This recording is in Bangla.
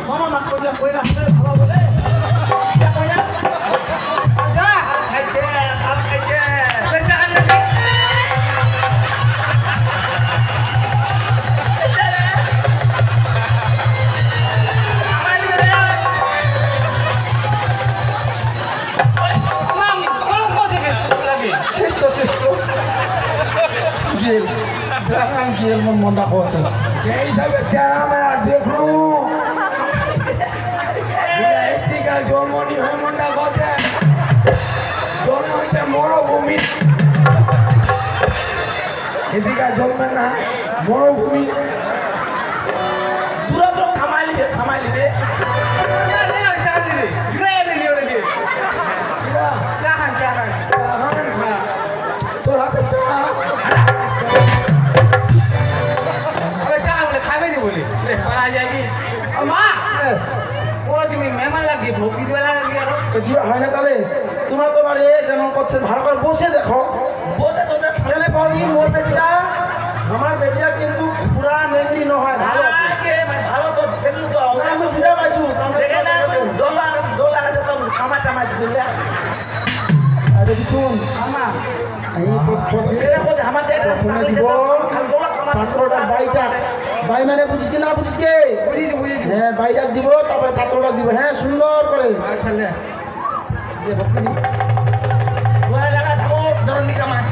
মামা মাছ করে কই না ভালো বলে মনটা করছে সেই হিসাবে ক্যামেরা দেখলু জন্মনি হয়ে মনটা করছে জন্ম হইতে মরুভূমি এদিকে জন্মে না মরুভূমি দূরা তো থামাই লিবে তোর হাতে হয় না তাহলে তোমার তো বাড়ি যেমন করছে ভালো করে বসে দেখো বসে তো ফেলে পাবি মোর বেটিটা আমার বেটিটা কিন্তু পুরা নেগলি নয় ভালো ভালো তো ফেলু তো আমি বুঝা পাইছু ডলার আছে তো কামাই টামাই দিলে আরে শুন আমা এই প্রথমে আমাদের প্রথমে দিব পাত্রটা বাইটা বাই মানে বুঝিস কি না বুঝিস কে বুঝিস হ্যাঁ বাইটা দিব তারপরে পাত্রটা দিব হ্যাঁ সুন্দর করে আচ্ছা লে যে ভক্তি ওয়া লাগা ধাও ধরনি কামাই